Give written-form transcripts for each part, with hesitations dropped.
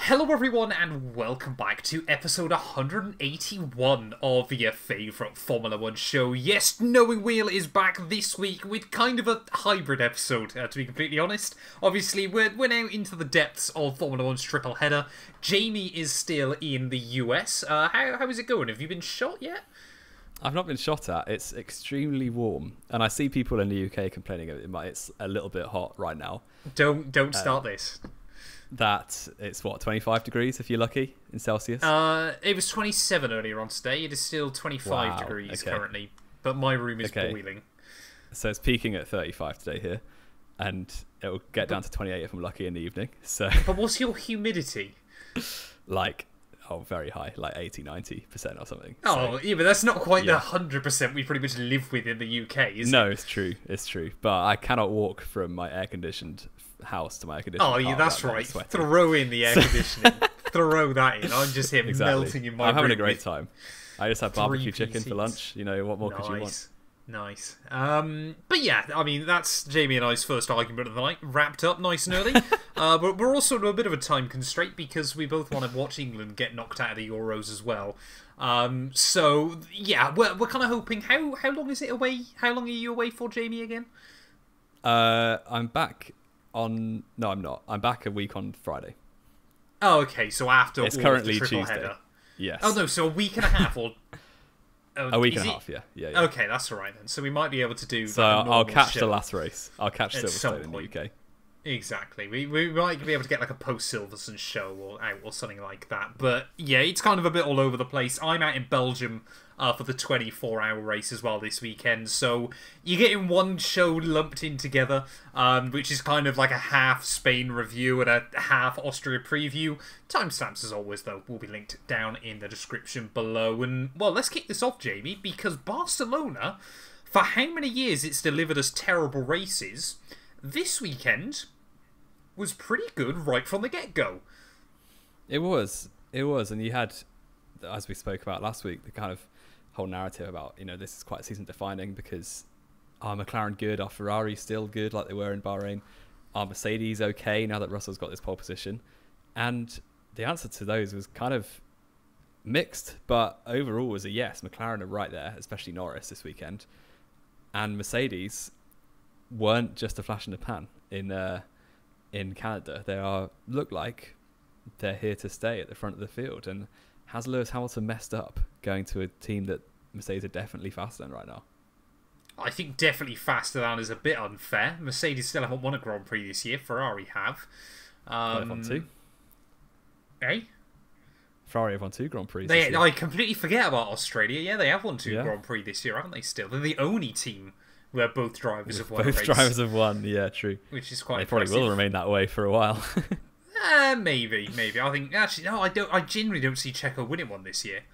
Hello everyone and welcome back to episode 181 of your favourite Formula 1 show. Yes, Knowing Wheel is back this week with kind of a hybrid episode, to be completely honest. Obviously, we're now into the depths of Formula 1's triple header. Jamie is still in the US. How is it going? Have you been shot yet? I've not been shot at. It's extremely warm. And I see people in the UK complaining it's a little bit hot right now. Don't start this. That it's what, 25 degrees if you're lucky in Celsius? It was 27 earlier on today. It is still 25 degrees currently, but my room is boiling. So it's peaking at 35 today here, and it will get down to 28 if I'm lucky in the evening. So, but what's your humidity? Very high, like 80-90% or something. Oh, yeah, but that's not quite the 100% we pretty much live with in the UK, is it? No, it's true. But I cannot walk from my air-conditioned house to my air-conditioned Oh, yeah, that's right. Throw in the air conditioning. Throw that in. I'm just here melting in my room. I'm having a great time. I just had barbecue chicken for lunch. You know, what more could you want? Nice. But yeah, I mean, that's Jamie and I's first argument of the night, wrapped up nice and early. But we're also in a bit of a time constraint because we both want to watch England get knocked out of the Euros as well. So yeah, we're kind of hoping. How long is it away? How long are you away for, Jamie, again? I'm back on. No, I'm not. I'm back a week on Friday. Oh, okay. So after it's currently the Tuesday. Header. Yes. Oh no, so a week and a half or. A week and a half, yeah. Okay, that's all right then. So we might be able to do. So I'll catch the last race. I'll catch Silverstone in the UK. Exactly. We might be able to get like a post-Silverstone show or something like that. But yeah, it's kind of a bit all over the place. I'm out in Belgium for the 24-hour race as well this weekend. So you're getting one show lumped in together, which is kind of like a half Spain review and a half Austria preview. Timestamps, as always, though, will be linked down in the description below. And, well, let's kick this off, Jamie, because Barcelona, for how many years it's delivered us terrible races, this weekend was pretty good right from the get-go. It was, and you had, as we spoke about last week, the kind of whole narrative about, this is quite season-defining because are McLaren good, are Ferrari still good like they were in Bahrain, are Mercedes okay now that Russell's got this pole position? And the answer to those was kind of mixed, but overall was a yes. McLaren are right there, especially Norris this weekend, and Mercedes weren't just a flash in the pan in Canada. They look like they're here to stay at the front of the field. And has Lewis Hamilton messed up going to a team that Mercedes are definitely faster than right now? I think definitely faster than is a bit unfair. Mercedes still haven't won a Grand Prix this year. Ferrari have. They've won two. Eh? Ferrari have won two Grand Prix. I completely forget about Australia. Yeah, they have won two Grand Prix this year, haven't they? Still, they're the only team where both drivers have won. Both drivers have won. Yeah, true. Which is quite. They probably will remain that way for a while. Maybe. I think actually no. I genuinely don't see Checo winning one this year.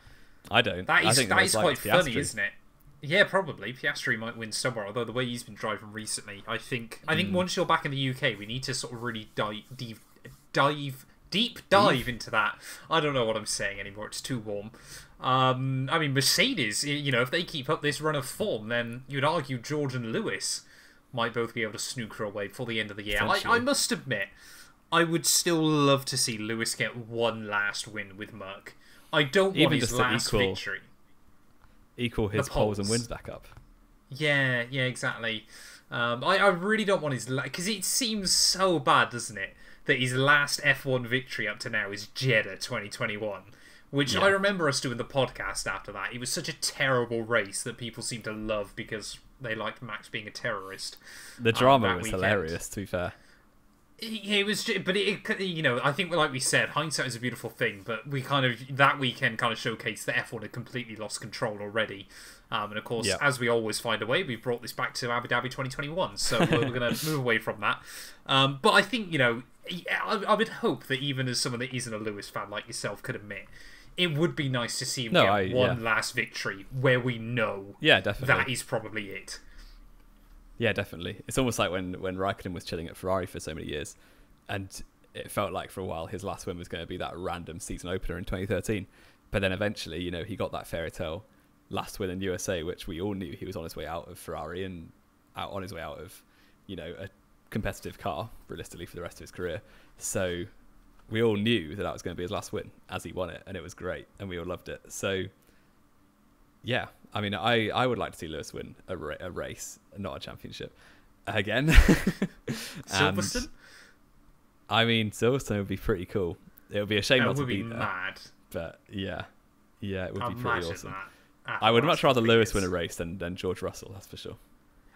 I don't. That is quite funny, Piastri. Isn't it? Yeah, probably. Piastri might win somewhere, although the way he's been driving recently, I think once you're back in the UK, we need to sort of really deep dive into that. I don't know what I'm saying anymore. It's too warm. I mean, Mercedes, if they keep up this run of form, then you'd argue George and Lewis might both be able to snooker away before the end of the year. I must admit, I would still love to see Lewis get one last win with Merc. I don't want his last victory. Equal his poles and wins back up. Yeah, exactly. I really don't want his... Because it seems so bad, doesn't it? That his last F1 victory up to now is Jeddah 2021. Which I remember us doing the podcast after that. It was such a terrible race that people seemed to love because they liked Max being a terrorist. The drama was hilarious, to be fair. It was, but I think, like we said, hindsight is a beautiful thing. But we that weekend showcased that F1 had completely lost control already. And of course, as we always find a way, we've brought this back to Abu Dhabi 2021. So we're going to move away from that. But I think, I would hope that even as someone that isn't a Lewis fan like yourself could admit, it would be nice to see him get one last victory where we know that is probably it. Yeah, definitely. It's almost like when Raikkonen was chilling at Ferrari for so many years, and it felt like for a while his last win was going to be that random season opener in 2013. But then eventually, he got that fairy tale last win in USA, which we all knew he was on his way out of Ferrari and on his way out of, a competitive car, realistically, for the rest of his career. So we all knew that was going to be his last win as he won it, and it was great, and we all loved it. So, yeah, I mean, I would like to see Lewis win a race, not a championship, again. Silverstone? I mean, Silverstone would be pretty cool. It would be a shame not to be there. Mad. But yeah, it would be pretty awesome. That. I would much rather Lewis win a race than George Russell, that's for sure.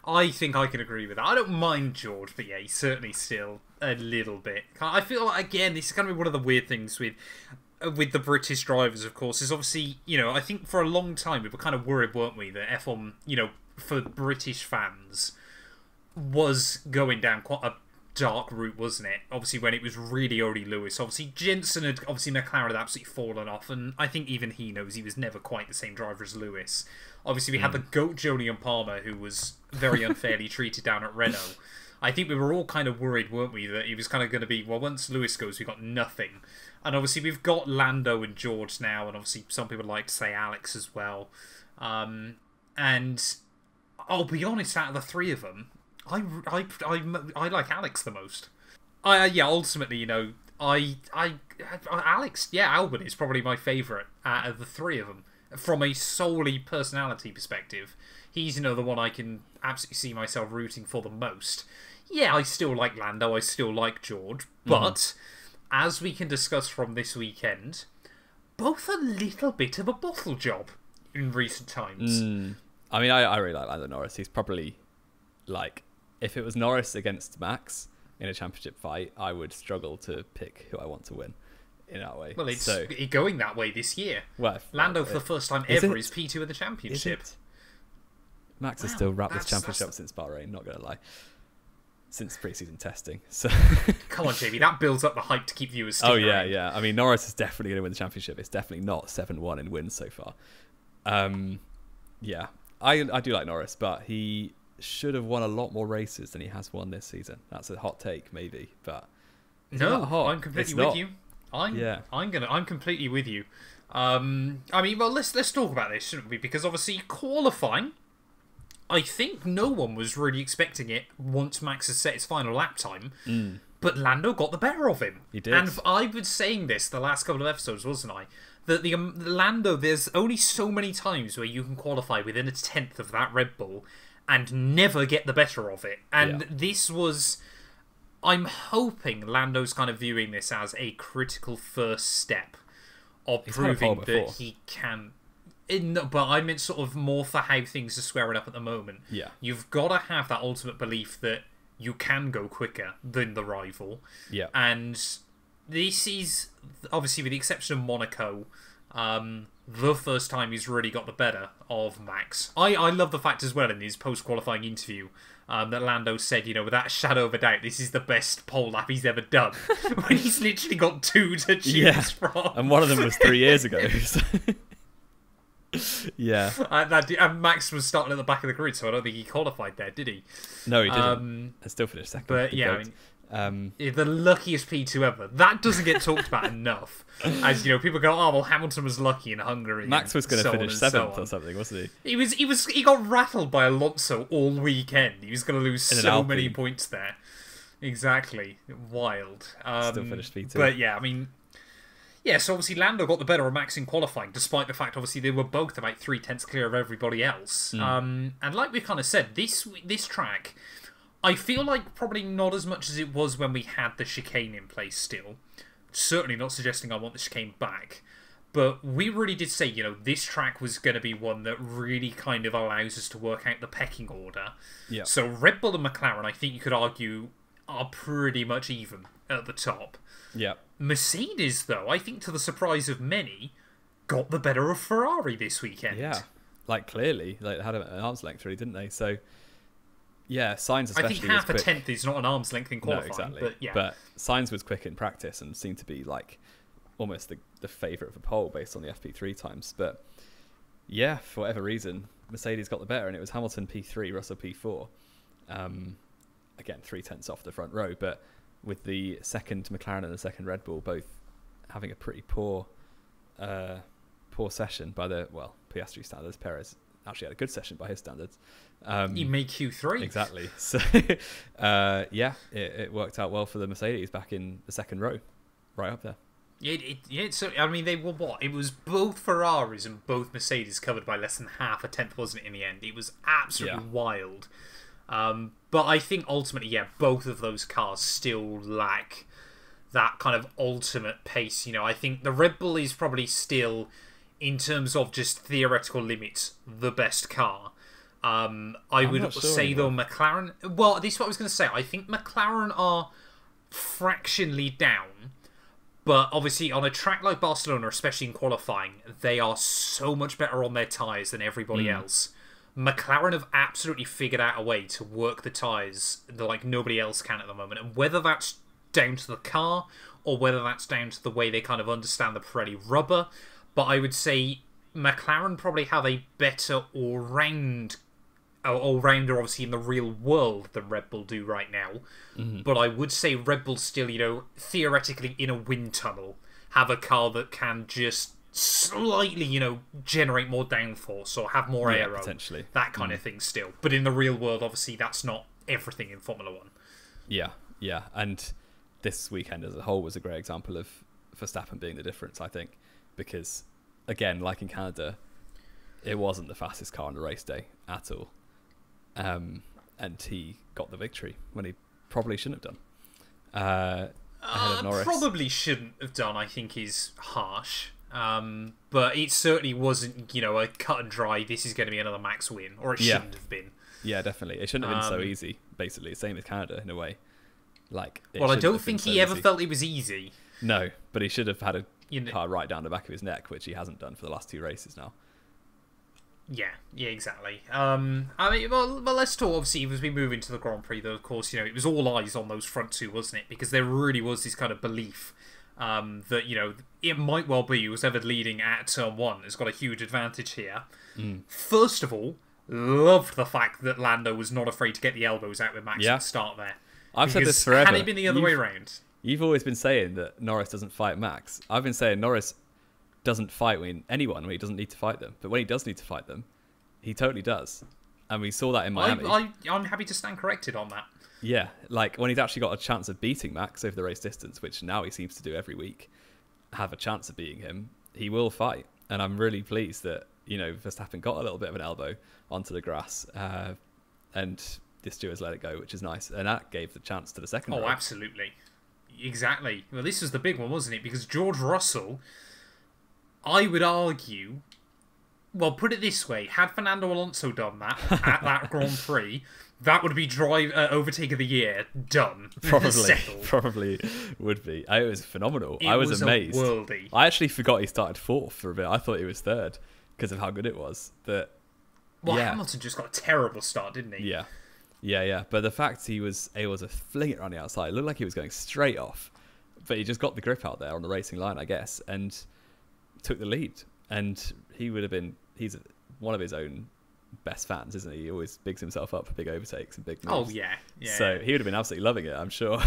I think I can agree with that. I don't mind George, but yeah, he's certainly still a little bit. I feel like, again, this is going to be one of the weird things with the British drivers, of course, is obviously, I think for a long time we were kind of worried, weren't we, that F1, for British fans was going down quite a dark route, wasn't it? Obviously, when it was really already Lewis. Obviously, Jensen McLaren had absolutely fallen off, and I think even he knows he was never quite the same driver as Lewis. Obviously, we had the GOAT Jolyon Palmer, who was very unfairly treated down at Renault. I think we were all kind of worried, weren't we, that he was kind of going to be, well, once Lewis goes, we've got nothing. And obviously, we've got Lando and George now, and obviously, some people like to say Alex as well. And I'll be honest, out of the three of them, I like Alex the most. Ultimately, Alex, Albon is probably my favourite out of the three of them. From a solely personality perspective, he's, the one I can absolutely see myself rooting for the most. Yeah, I still like Lando, I still like George, but as we can discuss from this weekend, both a little bit of a bottle job in recent times. I mean, I really like Lando Norris. He's probably, if it was Norris against Max in a championship fight, I would struggle to pick who I want to win in that way. Well, it's going that way this year. Well, Lando, for the first time ever, is P2 in the championship. Max has still wrapped this championship since Bahrain, not going to lie. Since pre-season testing. So come on, Jamie, that builds up the hype to keep viewers sticking around. Yeah. I mean, Norris is definitely going to win the championship. It's definitely not 7-1 in wins so far. Yeah, I do like Norris, but he should have won a lot more races than he has won this season. That's a hot take, maybe, but no, I'm completely with you. I'm completely with you. I mean, well, let's talk about this, shouldn't we? Because obviously qualifying, I think no one was really expecting it once Max had set his final lap time. But Lando got the better of him. He did. And I was saying this the last couple of episodes, wasn't I? That the Lando, there's only so many times where you can qualify within a tenth of that Red Bull and never get the better of it. And this was... I'm hoping Lando's kind of viewing this as a critical first step of proving that he can... but I meant sort of more for how things are squaring up at the moment. Yeah. You've got to have that ultimate belief that you can go quicker than the rival. Yeah. And this is, obviously with the exception of Monaco, the first time he's really got the better of Max. I love the fact as well in his post-qualifying interview that Lando said, without a shadow of a doubt, this is the best pole lap he's ever done. When he's literally got two to choose from. And one of them was 3 years ago. Yeah. And Max was starting at the back of the grid, so I don't think he qualified there, did he? No, he didn't. And still finished second. But yeah, the luckiest P2 ever. That doesn't get talked about enough. As people go, oh well, Hamilton was lucky in Hungary. Max was going to finish seventh or something, wasn't he? He got rattled by Alonso all weekend. He was going to lose so many points there. Exactly, wild. Still finished P2. But yeah, I mean. Yeah, so obviously Lando got the better of Max in qualifying, despite the fact, obviously, they were both about 3/10 clear of everybody else. And like we kind of said, this track, I feel like probably not as much as it was when we had the chicane in place still. Certainly not suggesting I want the chicane back. But we really did say, this track was going to be one that really kind of allows us to work out the pecking order. Yeah. So Red Bull and McLaren, I think you could argue, are pretty much even at the top. Yeah. Mercedes, though, I think to the surprise of many, got the better of Ferrari this weekend. Yeah, clearly. They had an arm's length, really, didn't they? So, yeah, Sainz especially I think half a tenth is not an arm's length in qualifying. No, exactly. But, yeah. But Sainz was quick in practice and seemed to be, almost the favourite for pole based on the FP3 times. But, yeah, for whatever reason, Mercedes got the better, and it was Hamilton P3, Russell P4. Again, 3/10 off the front row, but... with the second McLaren and the second Red Bull both having a pretty poor session by Piastri standards. Perez actually had a good session by his standards. He made Q3. Exactly. So, it worked out well for the Mercedes back in the second row. right up there. So I mean, they were what? It was both Ferraris and both Mercedes covered by less than half a tenth, wasn't it? In the end, it was absolutely wild. But I think ultimately, both of those cars still lack that kind of ultimate pace. I think the Red Bull is probably still, in terms of just theoretical limits, the best car. I would say though McLaren. Well, this is what I was going to say. I think McLaren are fractionally down. But obviously, on a track like Barcelona, especially in qualifying, they are so much better on their tyres than everybody else. McLaren have absolutely figured out a way to work the tyres like nobody else can at the moment. And whether that's down to the car or whether that's down to the way they kind of understand the Pirelli rubber, but I would say McLaren probably have a better all-rounder, obviously, in the real world than Red Bull do right now. But I would say Red Bull still, theoretically in a wind tunnel, have a car that can just slightly, generate more downforce or have more aero. Potentially. That kind of thing still. But in the real world, obviously, that's not everything in Formula 1. Yeah. And this weekend as a whole was a great example of Verstappen being the difference, I think. Because, again, like in Canada, it wasn't the fastest car on the race day at all. And he got the victory when he probably shouldn't have done. Ahead of Norris. Probably shouldn't have done, I think, is harsh. But it certainly wasn't, a cut and dry, this is going to be another Max win. Or it shouldn't have been. Yeah, definitely. It shouldn't have been so easy, basically. Same as Canada, in a way. Well, I don't think he ever felt it was easy. No, but he should have had a car right down the back of his neck, which he hasn't done for the last 2 races now. Yeah, exactly. I mean, well, let's talk, obviously, as we move into the Grand Prix, though, of course, it was all eyes on those front two, wasn't it? Because there really was this kind of belief that, it might well be who's ever leading at Turn 1 has got a huge advantage here. First of all, loved the fact that Lando was not afraid to get the elbows out with Max at the start there. I've said this forever. Had it been the other way around... You've always been saying that Norris doesn't fight Max. I've been saying Norris doesn't fight anyone when he doesn't need to fight them. But when he does need to fight them, he totally does. And we saw that in Miami. I'm happy to stand corrected on that. Yeah, like when he's actually got a chance of beating Max over the race distance, which now he seems to do every week, have a chance of beating him, he will fight. And I'm really pleased that, Verstappen got a little bit of an elbow onto the grass and the stewards let it go, which is nice. And that gave the chance to the second row. Oh, absolutely. Exactly. Well, this was the big one, wasn't it? Because George Russell, I would argue, well, put it this way, had Fernando Alonso done that at that Grand Prix, that would be overtake of the year done. Probably would be. It was phenomenal. I was amazed. Worldy. I actually forgot he started 4th for a bit. I thought he was 3rd because of how good it was. Hamilton just got a terrible start, didn't he? Yeah. But the fact he was able to fling it around the outside, it looked like he was going straight off. But he just got the grip out there on the racing line, I guess, and took the lead. And he's one of his own best fans, isn't he? He always bigs himself up for big overtakes and big moves. Oh, yeah. So he would have been absolutely loving it, I'm sure.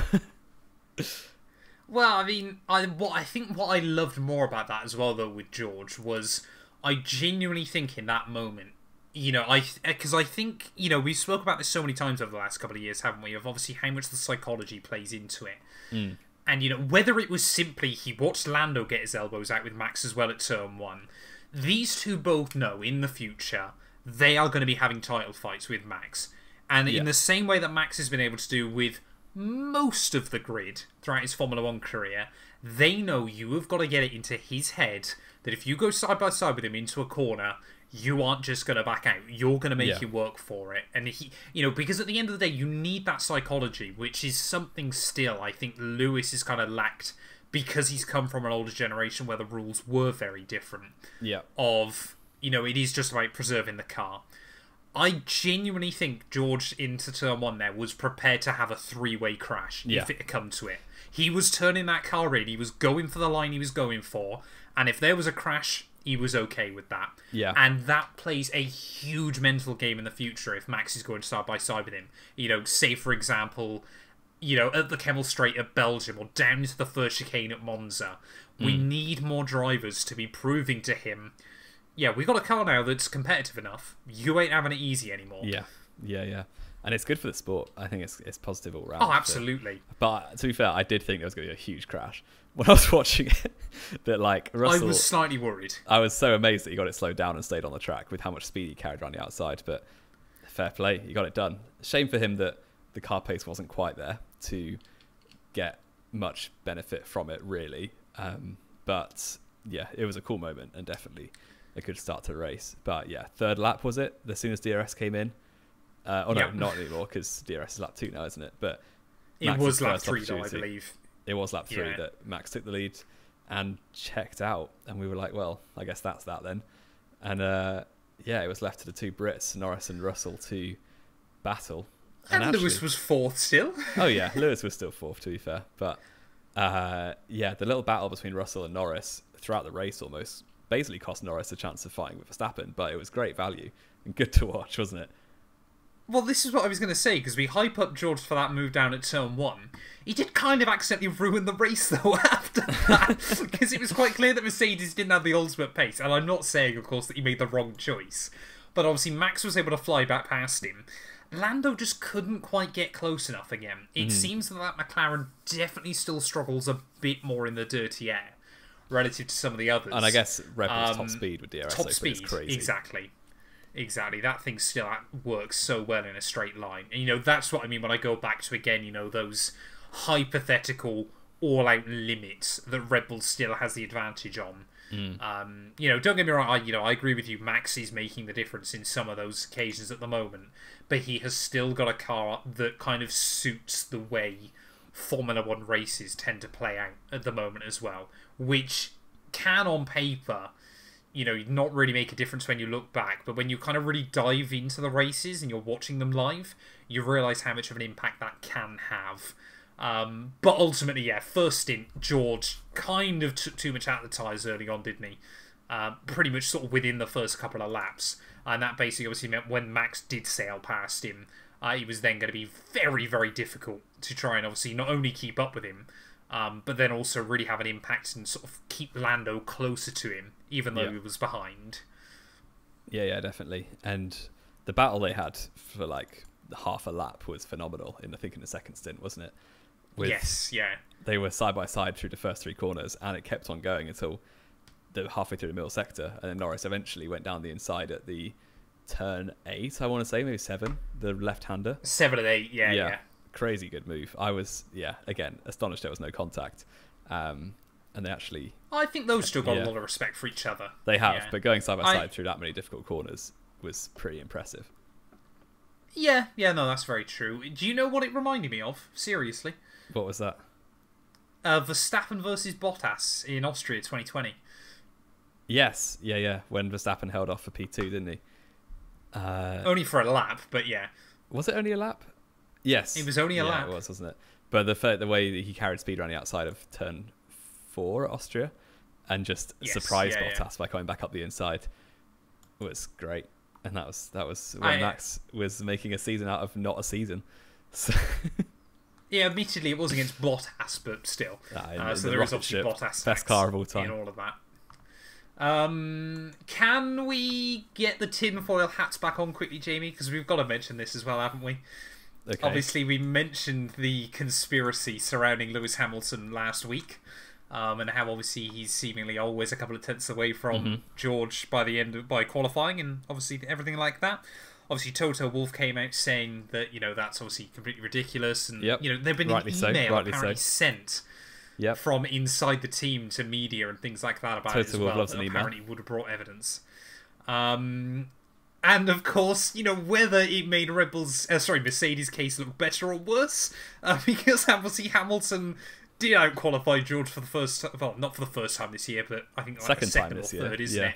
Well, I mean, I think what I loved more about that as well, though, with George, was I genuinely think in that moment, because I think, we spoke about this so many times over the last couple of years, haven't we, of obviously how much the psychology plays into it. And, whether it was simply he watched Lando get his elbows out with Max as well at Turn 1, these two both know in the future they are going to be having title fights with Max. And in the same way that Max has been able to do with most of the grid throughout his Formula 1 career, they know you have got to get it into his head that if you go side by side with him into a corner, you aren't just going to back out. You're going to make him work for it. And he, because at the end of the day, you need that psychology, which is something still I think Lewis has kind of lacked because he's come from an older generation where the rules were very different. Yeah. It is just about preserving the car. I genuinely think George into Turn 1 there was prepared to have a 3-way crash if it had come to it. He was turning that car in. He was going for the line he was going for. And if there was a crash, he was okay with that. Yeah. And that plays a huge mental game in the future if Max is going side by side with him. Say, for example, at the Kemmel Straight at Belgium or down to the first chicane at Monza. We need more drivers to be proving to him, we got a car now that's competitive enough. You ain't having it easy anymore. Yeah. And it's good for the sport. I think it's positive all round. Oh, absolutely. But to be fair, I did think there was going to be a huge crash when I was watching it. That like Russell, I was slightly worried. I was so amazed that he got it slowed down and stayed on the track with how much speed he carried around the outside. But fair play, he got it done. Shame for him that the car pace wasn't quite there to get much benefit from it, really. But yeah, it was a cool moment and definitely a good start to the race. But yeah, third lap was it? As soon as DRS came in. No, not anymore, because DRS is lap 2 now, isn't it? But it was lap 3, though, I believe. It was lap 3 that Max took the lead and checked out, and we were like, well, I guess that's that then. And it was left to the two Brits, Norris and Russell, to battle. And actually, Lewis was 4th still. Oh yeah, Lewis was still 4th, to be fair. But the little battle between Russell and Norris throughout the race almost basically cost Norris a chance of fighting with Verstappen, but it was great value and good to watch, wasn't it? Well, this is what I was going to say, because we hype up George for that move down at turn 1. He did kind of accidentally ruin the race, though, after that, because it was quite clear that Mercedes didn't have the ultimate pace. And I'm not saying, of course, that he made the wrong choice. But obviously, Max was able to fly back past him. Lando just couldn't quite get close enough again. It seems that McLaren definitely still struggles a bit more in the dirty air, relative to some of the others. And I guess Red Bull's top speed with DRS. Top speed, is crazy. Exactly. That thing still works so well in a straight line. And, that's what I mean when I go back to, again, those hypothetical all-out limits that Red Bull still has the advantage on. Don't get me wrong, I agree with you, Max is making the difference in some of those occasions at the moment, but he has still got a car that kind of suits the way Formula 1 races tend to play out at the moment as well, which can, on paper, not really make a difference when you look back, but when you kind of really dive into the races and you're watching them live, you realise how much of an impact that can have. But ultimately, first stint, George kind of took too much out of the tyres early on, didn't he? Pretty much sort of within the first couple of laps. And that basically obviously meant when Max did sail past him, it was then going to be very, very difficult to try and obviously not only keep up with him, but then also really have an impact and sort of keep Lando closer to him, even though he was behind. Yeah, definitely. And the battle they had for like half a lap was phenomenal, in the second stint, wasn't it? Yes. They were side by side through the first 3 corners, and it kept on going until halfway through the middle sector, and then Norris eventually went down the inside at the turn 8, I want to say, maybe 7, the left-hander. 7 and 8, yeah. Crazy good move. I was, again, astonished there was no contact. And they actually... I think those still got a lot of respect for each other. They have, but going side by side through that many difficult corners was pretty impressive. Yeah, no, that's very true. Do you know what it reminded me of? Seriously. What was that? Verstappen versus Bottas in Austria 2020. Yes, when Verstappen held off for P2, didn't he? Only for a lap, but yeah. Was it only a lap? Yes. It was only a lap. It was, wasn't it? But the way that he carried speed around the outside of turn 4 at Austria and just surprised Bottas by coming back up the inside was great. And that was when Max was making a season out of not a season. So yeah, admittedly, it was against Bottas, but still. So there is obviously Bottas. Best car of all time. In all of that. Can we get the tinfoil hats back on quickly, Jamie? Because we've got to mention this as well, haven't we? Okay. Obviously, we mentioned the conspiracy surrounding Lewis Hamilton last week, and how obviously he's seemingly always a couple of tenths away from George by qualifying, and obviously everything like that. Obviously, Toto Wolff came out saying that that's obviously completely ridiculous, and there've been an email apparently sent from inside the team to media and things like that about it as well. That apparently would have brought evidence. And of course, whether it made Mercedes' case look better or worse, because obviously Hamilton did out-qualify George for the first time, well, not for the first time this year, but I think like second or third, isn't it?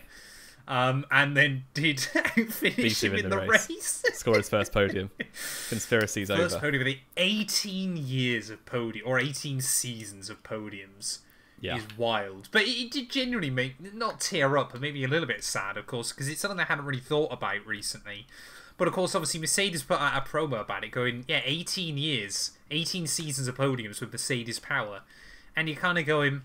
And then did finish him in the race. Score his first podium. Conspiracy's over. First podium in 18 years of podium, or 18 seasons of podiums. Is wild. But it did genuinely make, not tear up, but maybe a little bit sad, of course, because it's something I hadn't really thought about recently. But of course, obviously, Mercedes put out a promo about it, going, 18 years, 18 seasons of podiums with Mercedes power. And you're kind of going,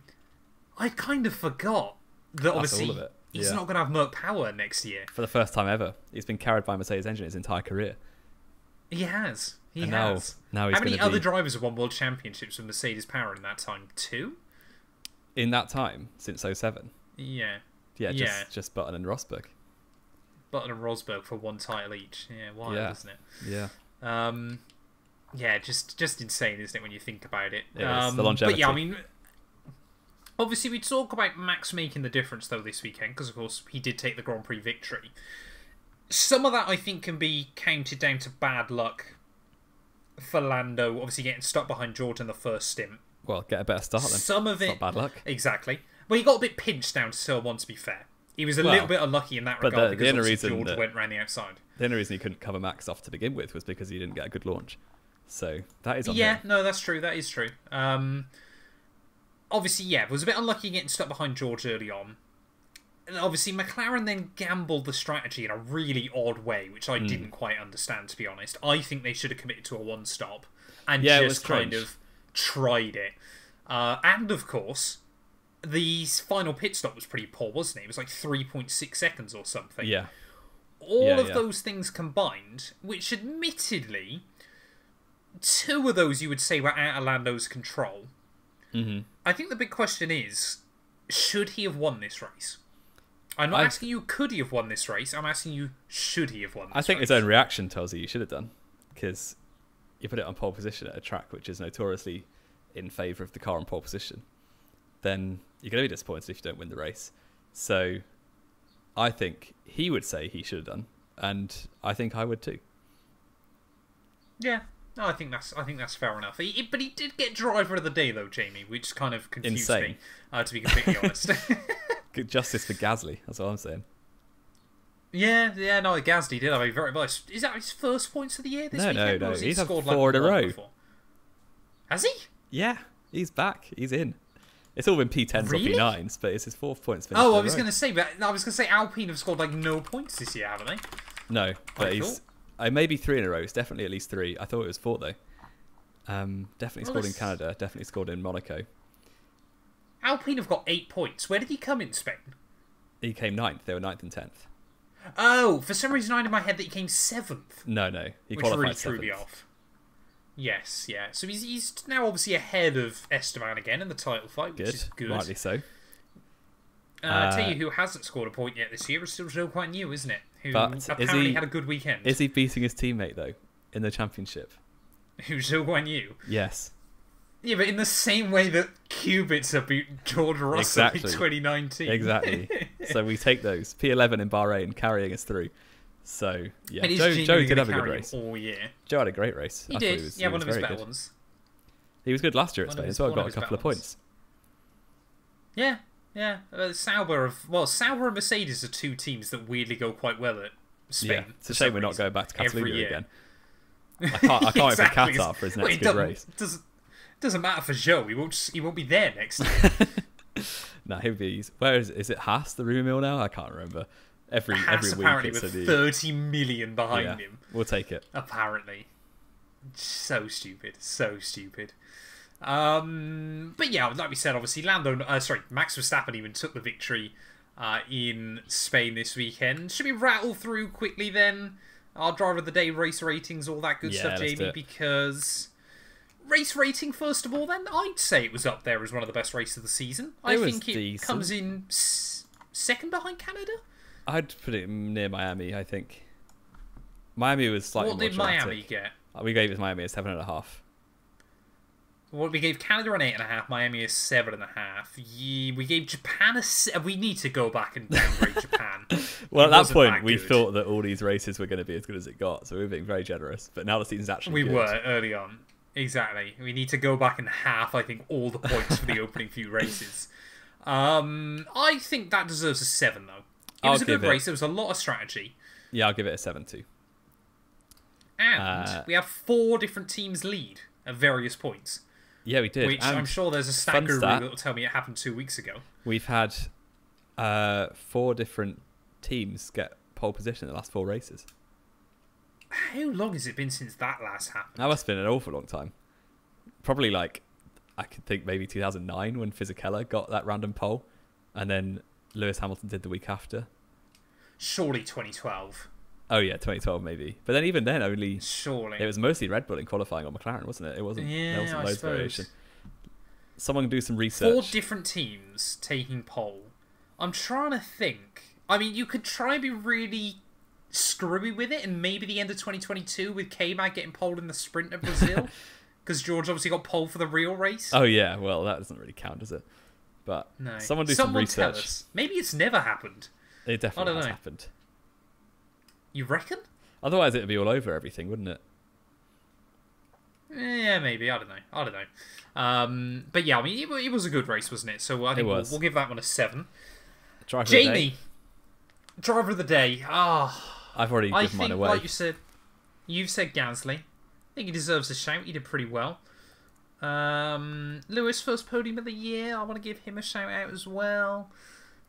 I kind of forgot that obviously he's not going to have Merc power next year. For the first time ever. He's been carried by a Mercedes engine his entire career. He has. He And has. now he's How many gonna other be, drivers have won world championships with Mercedes power in that time? 2? in that time since '07. Yeah. Yeah, Yeah. just Button and Rosberg. Button and Rosberg for 1 title each. Yeah, wild, Yeah. isn't it? Yeah. Yeah, just insane, isn't it, when you think about it? It is, the longevity. But yeah, I mean, obviously we talk about Max making the difference though this weekend because of course he did take the Grand Prix victory. Some of that I think can be counted down to bad luck for Lando, obviously getting stuck behind George in the first stint. Well, get a better start then. Some of It's it, not bad luck. exactly. Well, he got a bit pinched down to turn 1, to be fair. He was a Well, little bit unlucky in that but regard the because only obviously reason George that- went round the outside. The only reason he couldn't cover Max off to begin with was because he didn't get a good launch. So that is on Yeah, him. no, that's true. That is true. Obviously, yeah, was a bit unlucky getting stuck behind George early on. And obviously, McLaren then gambled the strategy in a really odd way, which I didn't quite understand, to be honest. I think they should have committed to a one-stop and Yeah, it was just kind strange. of tried it. And, of course, the final pit stop was pretty poor, wasn't it? It was like 3.6 seconds or something. Yeah. All of yeah. those things combined, which admittedly, 2 of those you would say were out of Lando's control. Mm-hmm. I think the big question is, should he have won this race? I'm not asking you, could he have won this race? I'm asking you, should he have won this race? I think his own reaction tells you should have done, because you put it on pole position at a track which is notoriously in favour of the car on pole position, then you're going to be disappointed if you don't win the race. So I think he would say he should have done, and I think I would too. Yeah, no, I think that's fair enough. But he did get driver of the day though, Jamie, which kind of confused Insane. me, to be completely honest. Good justice for Gasly, that's what I'm saying. Yeah, no, Gasly did have a very nice. Is that his first points of the year this weekend? No. Or has he He's had scored 4 in a one row. before? Has he? Yeah, he's back. He's in. It's all been P10s Really? or P9s, but it's his 4th points finish. Oh, in I a was row. going to say, but I was going to say Alpine have scored like no points this year, haven't they? No, but I he's maybe 3 in a row. It's definitely at least 3. I thought it was 4 though. Definitely scored in Canada. Definitely scored in Monaco. Alpine have got 8 points. Where did he come in Spain? He came 9th. They were 9th and 10th. Oh, for some reason I had in my head that he came 7th. No. He Which qualified really threw 7th. me off. Yes, yeah. So he's now obviously ahead of Esteban again in the title fight, which is good. Rightly so. I tell you who hasn't scored a point yet this year is still Zhou Guanyu, isn't it? Who But apparently had a good weekend. Is he beating his teammate though in the championship? Who, Zhou Guanyu? Yes. Yeah, but in the same way that Kubica beat George Russell in 2019. Exactly. So we take those. P11 in Bahrain carrying us through. So yeah, And he's Joe genuinely did have a gonna good carry race. him all year. Joe had a great race. He I did. thought he was, One of his very better good. ones. He was good last year at One of Spain his- as well. one Got of a his couple of better ones. points. Yeah. Sauber and Mercedes are 2 teams that weirdly go quite well at Spain. Yeah, it's a shame we're not going back to Every Catalunya year. again. I can't wait for Exactly. Qatar for his Well, next it good doesn't- race. Doesn't matter for Joe. He won't be there next year. No, he'll be. Where is it? Haas, the rumour mill now? I can't remember. Every Haas week apparently it's with a new. 30 million behind Yeah, him. we'll take it. Apparently, so stupid. But yeah, like we said, obviously Max Verstappen even took the victory in Spain this weekend. Should we rattle through quickly then our driver of the day, race ratings, all that good Yeah, stuff, let's do Jamie? it. Because race rating, first of all, then I'd say it was up there as one of the best races of the season. It I was think it decent. comes in second behind Canada. I'd put it near Miami. I think Miami was slightly What more did dramatic. Miami get? We gave it Miami a 7.5. Well, we gave Canada an 8.5, Miami a 7.5. We gave Japan we need to go back and downgrade Japan. Well, It at that wasn't point, that we good. thought that all these races were going to be as good as it got, so we were being very generous. But now the season's actually We good. were early on. Exactly. We need to go back and half, I think, all the points for the opening few races. I think that deserves a 7, though. It was a good race. There was a lot of strategy. Yeah, I'll give it a 7 too. And we have 4 different teams lead at various points. Yeah, we did. Which And I'm sure there's a stat fun guru stat. that will tell me it happened 2 weeks ago. We've had 4 different teams get pole position in the last 4 races. How long has it been since that last happened? That must have been an awful long time. Probably I could think maybe 2009 when Fisichella got that random pole, and then Lewis Hamilton did the week after. Surely 2012. Oh yeah, 2012 maybe. But then even then, only Surely. it was mostly Red Bull in qualifying on McLaren, wasn't it? It wasn't. There wasn't loads of variation. Someone can do some research. 4 different teams taking pole. I'm trying to think. I mean, you could try and be really screwy with it, and maybe the end of 2022 with K-Mag getting pole in the sprint of Brazil, because George obviously got pole for the real race. Oh yeah, well that doesn't really count, does it? But no. Someone some research. Tell us. Maybe it's never happened. It definitely has happened. You reckon? Otherwise, it'd be all over everything, wouldn't it? Yeah, maybe. I don't know. But yeah, I mean, it was a good race, wasn't it? So I think we'll give that one a 7. Jamie, driver of the day. I've already given mine away. Like you've said Gasly. I think he deserves a shout. He did pretty well. Lewis, first podium of the year. I want to give him a shout out as well.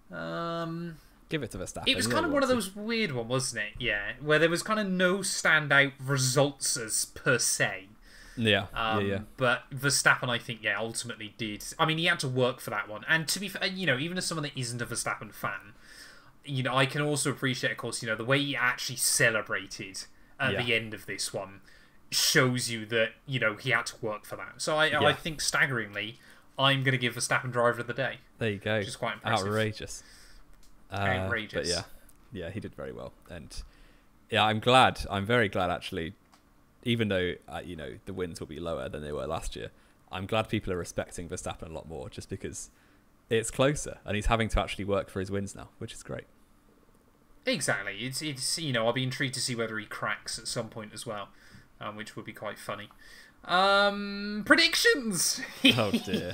Give it to Verstappen. It was kind of one of those weird ones, wasn't it? Yeah, where there was kind of no standout results as per se. Yeah, But Verstappen, I think, ultimately did. I mean, he had to work for that one. And to be fair, even as someone that isn't a Verstappen fan, I can also appreciate, of course, the way he actually celebrated at the end of this one shows you that, he had to work for that. So I think, staggeringly, I'm going to give Verstappen driver of the day. There you go. Which is quite impressive. Outrageous. Outrageous. But yeah, he did very well. And yeah, I'm very glad, actually, even though, the wins will be lower than they were last year, I'm glad people are respecting Verstappen a lot more, just because it's closer and he's having to actually work for his wins now, which is great. Exactly. It's I'll be intrigued to see whether he cracks at some point as well, which would be quite funny. Predictions! Oh dear.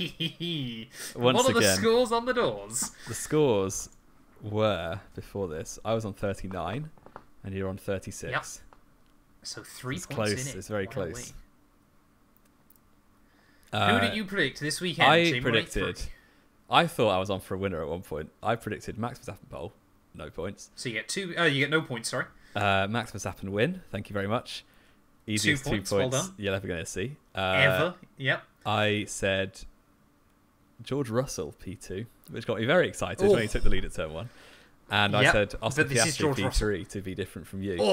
What are the scores on the doors? The scores were, before this, I was on 39 and you're on 36. Yep. So 3 it's points close. in it. It's very close. Who did you predict this weekend? I thought I was on for a winner at one point. I predicted Max Verstappen pole, no points. So you get you get no points, sorry. Max Verstappen win, thank you very much. Easiest 2 points well done. You're ever going to see. Ever, yep. I said George Russell P2, which got me very excited when he took the lead at turn 1. And I said Oscar Piastri P3 to be different from you, who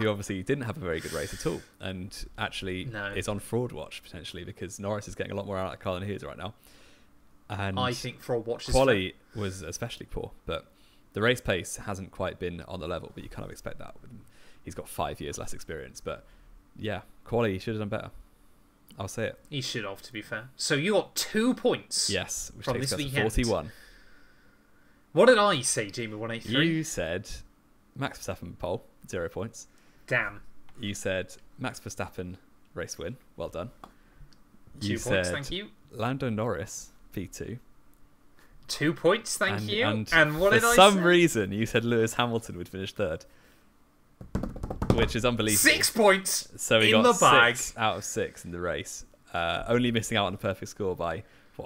obviously didn't have a very good race at all, and actually is on fraud watch potentially, because Norris is getting a lot more out of the car than he is right now. And I think fraud watch is quali was especially poor, but the race pace hasn't quite been on the level, but you kind of expect that. He's got 5 years less experience, but yeah, quali should have done better. I'll say it. He should have, to be fair. So you got 2 points. Yes, which from takes this us weekend. to 41. What did I say, Jamie183? You said Max Verstappen pole, 0 points. Damn. You said Max Verstappen race win. Well done. 2 points, thank you. Lando Norris P2. 2 points, thank you. And what did I say? For some reason, you said Lewis Hamilton would finish 3rd, which is unbelievable. 6 points. So he got the bag. 6 out of 6 in the race, only missing out on a perfect score by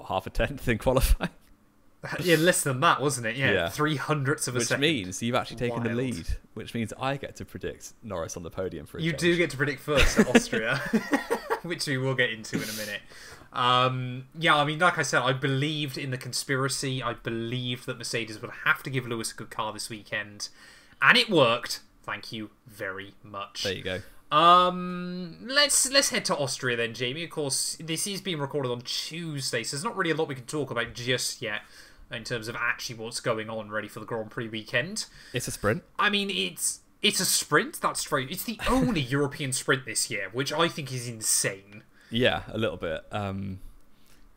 half a tenth in qualifying. Yeah, less than that, wasn't it? Yeah, 300ths of a second. Which means you've actually taken the lead, which means I get to predict Norris on the podium for a change. You do get to predict first at Austria, which we will get into in a minute. Yeah, I mean, like I said, I believed in the conspiracy. I believed that Mercedes would have to give Lewis a good car this weekend, and it worked. Thank you very much. There you go. Let's head to Austria then, Jamie. Of course, this is being recorded on Tuesday, so there's not really a lot we can talk about just yet in terms of actually what's going on ready for the Grand Prix weekend. It's a sprint. I mean, it's a sprint. That's straight. It's the only European sprint this year, which I think is insane. Yeah, a little bit.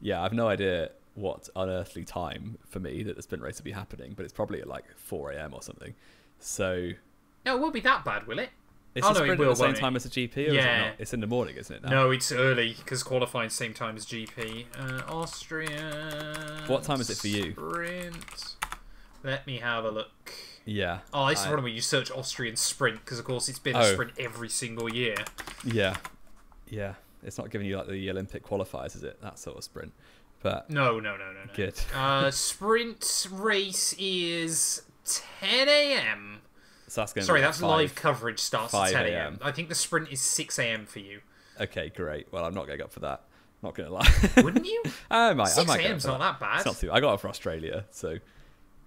Yeah, I've no idea what unearthly time for me that the sprint race will be happening, but it's probably at like 4 a.m. or something. So no, it won't be that bad, will it? It's a sprint at the same time as the GP, or is it not? It's in the morning, isn't it now? No, it's early, because qualifying same time as GP. Austria... What time is it for you? Sprint... Let me have a look. Yeah. Oh, this is one where you search Austrian sprint, because of course it's been a sprint every single year. Yeah. Yeah. It's not giving you like the Olympic qualifiers, is it? That sort of sprint. But No. Good. Sprint race is 10 a.m. So that's going that's live coverage starts at 10 a.m. I think the sprint is 6 a.m. for you. Okay, great. Well, I'm not going up for that. Not going to lie. Wouldn't you? I might. 6 a.m.'s not that bad. It's not too. I got it for Australia, so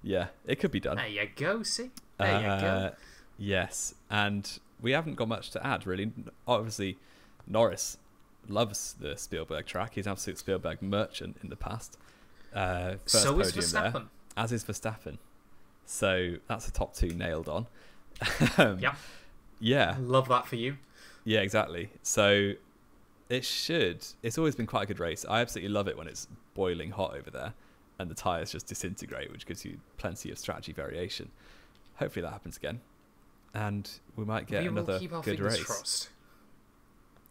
yeah, it could be done. There you go. See, there you go. Yes, and we haven't got much to add, really. Obviously, Norris loves the Spielberg track. He's an absolute Spielberg merchant in the past. First So is podium Verstappen. there, as is Verstappen. So that's the top 2 nailed on. Yep. Yeah. Love that for you. Yeah, exactly. So it's always been quite a good race. I absolutely love it when it's boiling hot over there and the tyres just disintegrate, which gives you plenty of strategy variation. Hopefully that happens again. And we might get another good race. Crossed.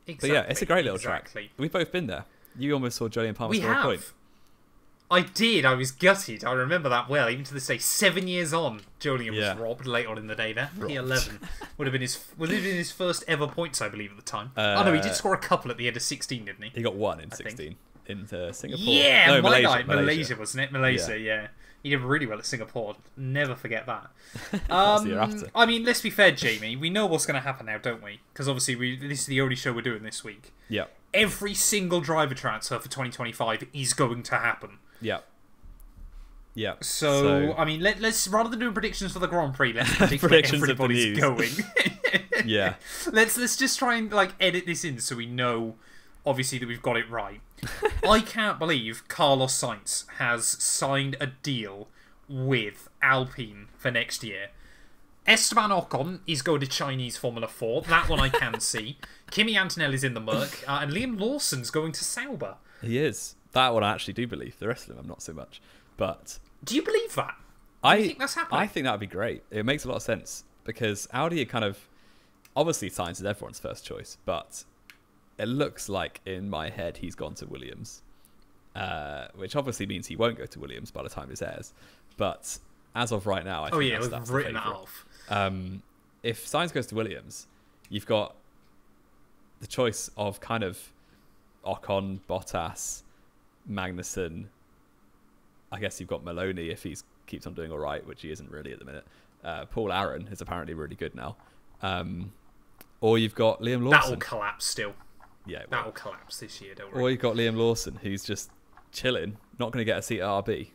Exactly. But yeah, it's a great little track. We've both been there. You almost saw Jolyon Palmer score a point. I did. I was gutted. I remember that well. Even to this day, 7 years on, Jolyon was robbed late on in the day there. P11 would have been his first ever points, I believe, at the time. Oh no, he did score a couple at the end of 16, didn't he? He got one in 16 in Singapore. Yeah, no, Malaysia, wasn't it? Malaysia, yeah. He did really well at Singapore. Never forget that. That's the year after. I mean, let's be fair, Jamie. We know what's going to happen now, don't we? Because obviously, this is the only show we're doing this week. Yeah. Every single driver transfer for 2025 is going to happen. Yeah. Yeah. So I mean, let's rather than doing predictions for the Grand Prix, let's predict predictions where everybody's going. Yeah. Let's just try and edit this in so we know, obviously, that we've got it right. I can't believe Carlos Sainz has signed a deal with Alpine for next year. Esteban Ocon is going to Chinese Formula 4. That one I can see. Kimi Antonelli's in the Merc. And Liam Lawson's going to Sauber. He is. That one I actually do believe. The rest of them I'm not so much. But do you believe that? Do you think that's happening? I think that would be great. It makes a lot of sense. Because Audi are kind of... Obviously, Sainz is everyone's first choice. But it looks like, in my head, he's gone to Williams. Which obviously means he won't go to Williams by the time this airs. But as of right now, I think that's written that off. If Sainz goes to Williams, you've got the choice of kind of Ocon, Bottas, Magnussen. I guess you've got Maloney if he keeps on doing all right, which he isn't really at the minute. Paul Aaron is apparently really good now. Or you've got Liam Lawson. That will collapse still. Yeah, that will collapse this year, don't worry. Or you've got Liam Lawson, who's just chilling, not going to get a seat at RB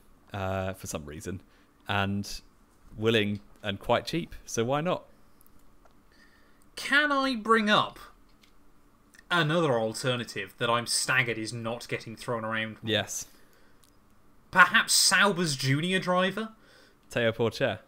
for some reason, and willing and quite cheap. So why not? Can I bring up another alternative that I'm staggered is not getting thrown around? Yes. Perhaps Sauber's junior driver? Théo Pourchaire.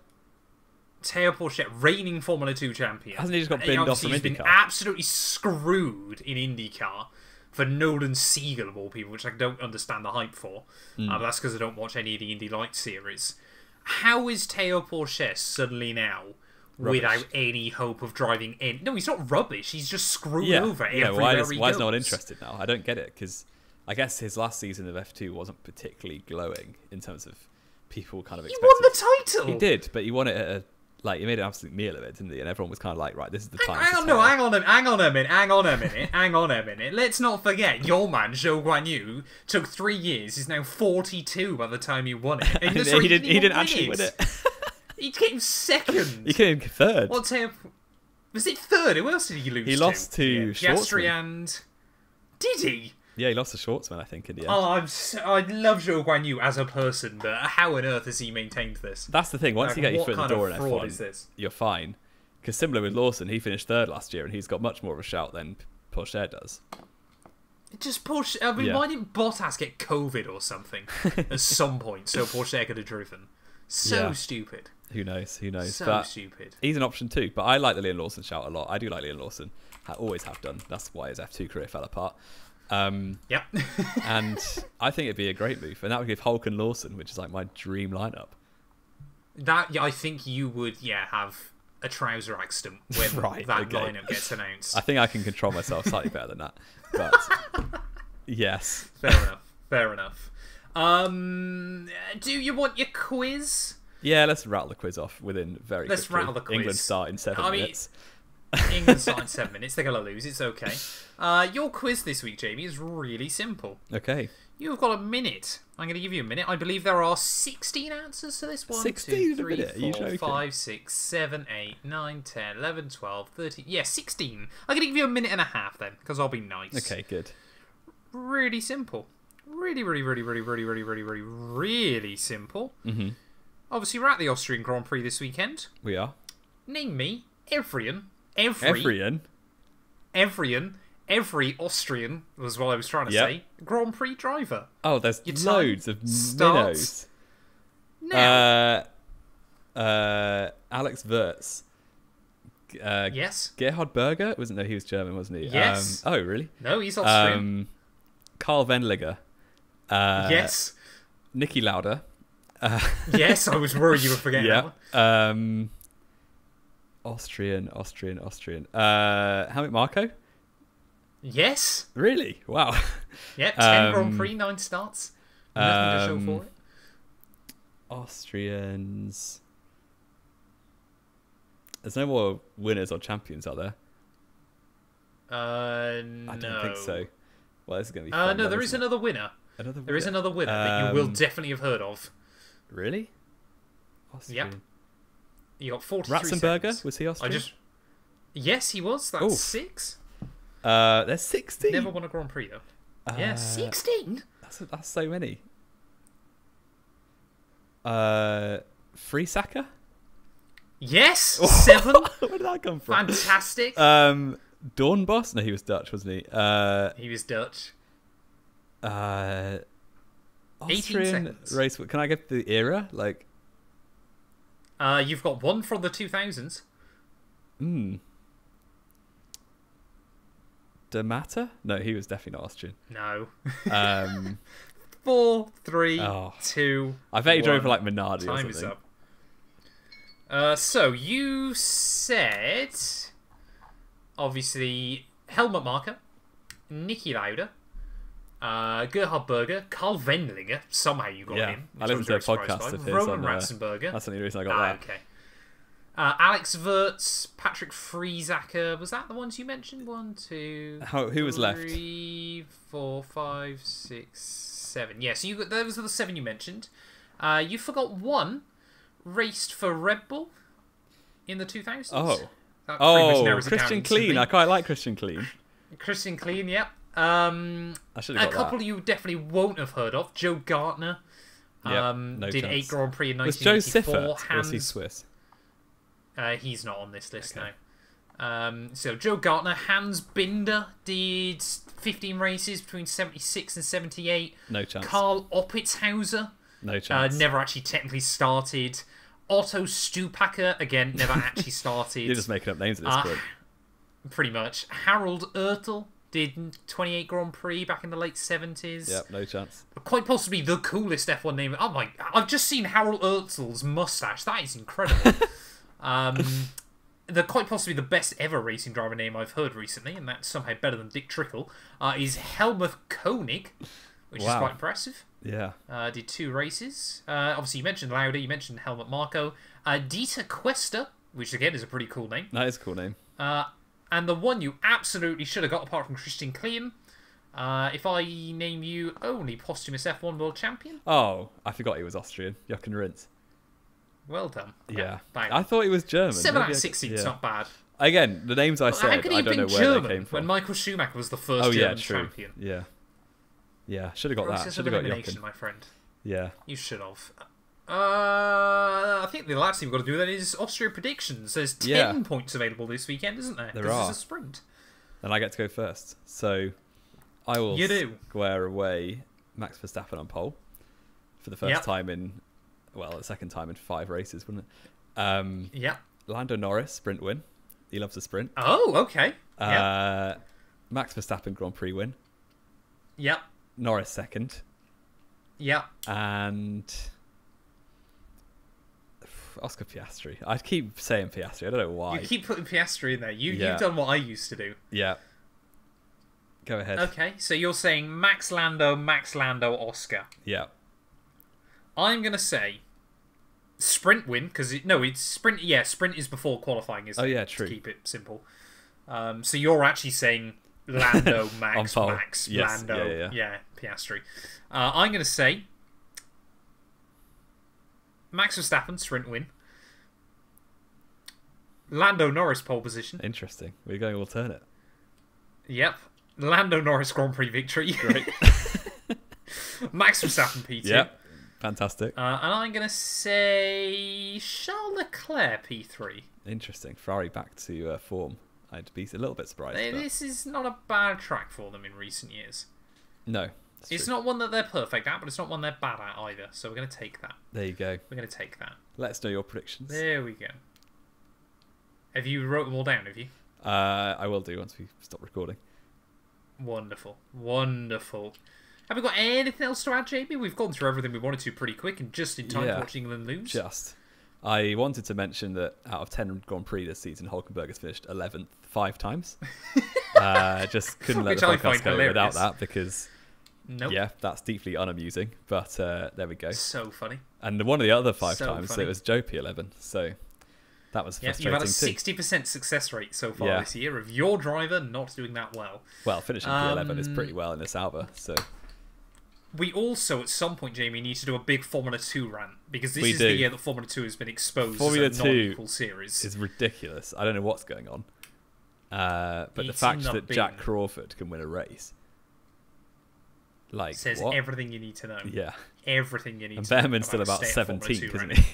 Théo Pourchaire, reigning Formula 2 champion. Hasn't he just got binned off from IndyCar? He's been absolutely screwed in IndyCar for Nolan Siegel, of all people, which I don't understand the hype for. But that's because I don't watch any of the Indy Lights series. How is Théo Pourchaire suddenly now rubbish, without any hope of driving in? No, he's not rubbish. He's just screwed over everywhere he goes. Why is no one interested now? I don't get it, because I guess his last season of F2 wasn't particularly glowing in terms of people kind of expected. He won the title! He did, but he won it at he made an absolute meal of it, didn't he? And everyone was kind of like, right, this is the time. Hang on a minute. Let's not forget, your man, Zhou Guanyu, took 3 years. He's now 42 by the time he won it. And he didn't actually win it. He came second. He came third. Was it third? Who else did he lose to? He lost to Schwartzman. And... Did he? Yeah, he lost to Schwartzman, I think, in the end. Oh, I love Zhou Guanyu as a person, but how on earth has he maintained this? That's the thing. Once you get your foot in the door in F1, you're fine. Because similar with Lawson, he finished third last year, and he's got much more of a shout than Pourchaire does. Just Porsche. I mean, why didn't Bottas get COVID or something at some point so Pourchaire could have driven? So stupid. Who knows? So stupid. He's an option too, but I like the Liam Lawson shout a lot. I do like Liam Lawson. I always have done. That's why his F2 career fell apart. Yep. And I think it'd be a great move, and that would give Hulk and Lawson, which is like my dream lineup. I think you would have a trouser accident when that lineup gets announced. I think I can control myself slightly better than that, but yes. Fair enough. Do you want your quiz? Yeah, let's rattle the quiz off within very quickly. Let's rattle the quiz. England start in 7 minutes. England start in 7 minutes. They're going to lose. It's okay. Your quiz this week, Jamie, is really simple. Okay. You've got a minute. I'm going to give you a minute. I believe there are 16 answers to this one. 16 2, 3, 4, joking? 5, 6, 7, 8, 9, 10, 11, 12, 13. Yeah, 16. I'm going to give you a minute and a half then, because I'll be nice. Okay, good. Really simple. Really simple. Mm-hmm. Obviously, we're at the Austrian Grand Prix this weekend. We are. Name me every Austrian was what I was trying to say. Grand Prix driver. Oh, there's loads of minnows. Now. Alex Wirtz. Yes. Gerhard Berger? No, he was German, wasn't he? Yes. Oh, really? No, he's Austrian. Karl Wendlinger. Yes. Niki Lauda. Yes, I was worried you were forgetting that one. Austrian. Helmut Marko? Yes. Really? Wow. Yeah, 10 Grand Prix, 9 starts. Nothing to show for it. Austrians. There's no more winners or champions, are there? No. I don't think so. Well, this is going to be fun. No, there is another winner. There is another winner that you will definitely have heard of. Really? Austrian. Yep. You got 43 Ratzenberger? seconds. Was he Austrian? Yes, he was. That's 6. There's 16. Never won a Grand Prix, though. Yeah, 16? That's so many. Friesacker? Yes, 7. Where did that come from? Fantastic. Dornbos? No, he was Dutch, wasn't he? He was Dutch. 18 Austrian seconds. Race. Can I get the era? Like, you've got one from the 2000s. De Matter? No, he was definitely not Austrian. No. 4, 4, 3, 2. I bet he 1. drove for like Minardi or something. Time is up. So you said, obviously, Helmut Marko, Niki Lauda, Gerhard Berger, Karl Wendlinger. Somehow you got him. I listened to a podcast of his Roman on Ratzenberger. That's the only reason I got that. Okay. Alex Wirtz, Patrick Friesacker. Was that the ones you mentioned? 1, 2. Who was left? 3, 4, 5, 6, 7. Yeah, so those are the 7 you mentioned. You forgot one. Raced for Red Bull in the 2000s. Christian Clean. I quite like Christian Clean. Christian Clean, yep. I should have got a couple you definitely won't have heard of. Joe Gartner did 8 Grand Prix in 1984. Was Joe Siffert, or was he Swiss? He's not on this list now. So Joe Gartner, Hans Binder did 15 races between 76 and 78. No chance. Karl Oppitzhauser. No chance. Never actually technically started. Otto Stupacker, again, never actually started. You're just making up names at this point. Pretty much. Harold Ertl did 28 Grand Prix back in the late 70s. Yep, no chance. Quite possibly the coolest F1 name. Oh my, I've just seen Harold Ertl's mustache. That is incredible. Quite possibly the best ever racing driver name I've heard recently, and that's somehow better than Dick Trickle, is Helmut Koenig, which is quite impressive. Yeah. Did 2 races. Obviously, you mentioned Lauda, you mentioned Helmut Marko. Dieter Quester, which again is a pretty cool name. That is a cool name. And the one you absolutely should have got, apart from Christian Klein, if I name you only posthumous F1 world champion. Oh, I forgot he was Austrian. Jochen Rindt. Well done. Yeah. Bang. I thought he was German. 7 out of 16 is not bad. Again, the names I said, I don't know where they came from. When Michael Schumacher was the first German champion. Yeah. Yeah, should have got that. Should have got Jochen. My friend. Yeah. You should have. I think the last thing we've got to do then is Austria predictions. There's 10 points available this weekend, isn't there? There are. This is a sprint. And I get to go first. So I will square away Max Verstappen on pole for the first time in, the second time in 5 races, wouldn't it? Lando Norris, sprint win. He loves a sprint. Oh, okay. Max Verstappen Grand Prix win. Yep. Norris second. Yep. And Oscar Piastri. I keep saying Piastri. I don't know why. You keep putting Piastri in there. You've done what I used to do. Yeah. Go ahead. Okay, so you're saying Max Lando, Oscar. Yeah. I'm going to say sprint win, because it's sprint. Yeah, sprint is before qualifying, isn't it? Oh, yeah, true. To keep it simple. So you're actually saying Lando, Max, yes. Lando, Piastri. I'm going to say Max Verstappen, sprint win. Lando Norris, pole position. Interesting. We're going alternate. Yep. Lando Norris Grand Prix victory. Great. Max Verstappen P2. Yep. Fantastic. And I'm going to say Charles Leclerc P3. Interesting. Ferrari back to form. I'd be a little bit surprised. This is not a bad track for them in recent years. No. It's not one that they're perfect at, but it's not one they're bad at either. So we're going to take that. There you go. We're going to take that. Let us know your predictions. There we go. Have you wrote them all down, have you? I will do once we stop recording. Wonderful. Wonderful. Have we got anything else to add, Jamie? We've gone through everything we wanted to pretty quick and just in time to watch England lose. I wanted to mention that out of 10 Grand Prix this season, Hülkenberg has finished 11th 5 times. Just couldn't let the podcast go without that because, that's deeply unamusing. But there we go. So funny. And one of the other 5 times, it was Joe P11. So that was frustrating you've had a 60% success rate so far this year of your driver not doing that well. Well, finishing P11 is pretty well in this Alba, so... We also, at some point, Jamie, need to do a big Formula 2 rant, because this is the year that Formula 2 has been exposed as a non-equal series. Is ridiculous. I don't know what's going on. But the fact that Jack Crawford can win a race... says everything you need to know. Yeah. Everything you need and to know. And Behrman's still about 17th, isn't he?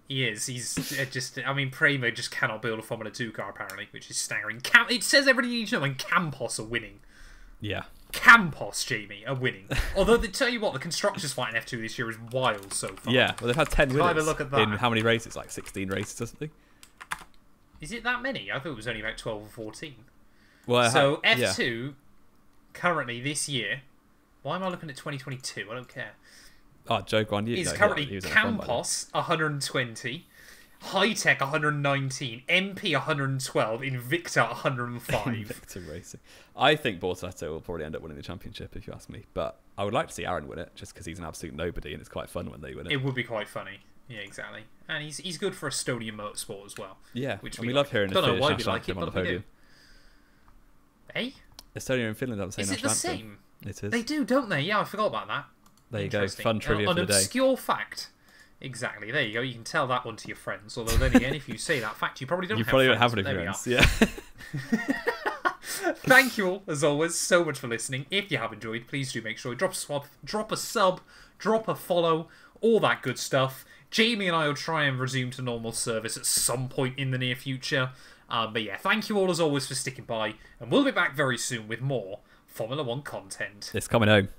He is. He's just... I mean, Primo just cannot build a Formula 2 car, apparently, which is staggering. It says everything you need to know, and Campos are winning. Yeah. Campos, Jamie, are winning. Although, they tell you what, the constructors fight in F2 this year is wild so far. Yeah, well, they've had 10 winners have a look at that. in how many races? Like 16 races or something? Is it that many? I thought it was only about 12 or 14. Well, so, F2, currently, this year... Why am I looking at 2022? I don't care. Oh, Joe Guan Yu. Is currently Campos, 120... High-Tech 119, MP 112, Invicta 105. Invicta Racing. I think Bortoletto will probably end up winning the championship, if you ask me. But I would like to see Aaron win it, just because he's an absolute nobody, and it's quite fun when they win it. It would be quite funny. Yeah, exactly. And he's good for Estonian motorsport as well. Yeah, which we love hearing the Finnish national anthem on the podium. Eh? Estonia and Finland have the same national anthem. Is it the same? It is. They do, don't they? Yeah, I forgot about that. There you go. Fun trivia for the day. An obscure fact. Exactly. There you go. You can tell that one to your friends. Although then again, if you say that fact, you probably don't. You probably don't have any friends. Yeah. Thank you all, as always, so much for listening. If you have enjoyed, please do make sure you drop a sub, drop a follow, all that good stuff. Jamie and I will try and resume to normal service at some point in the near future. But yeah, thank you all as always for sticking by, and we'll be back very soon with more Formula 1 content. It's coming home.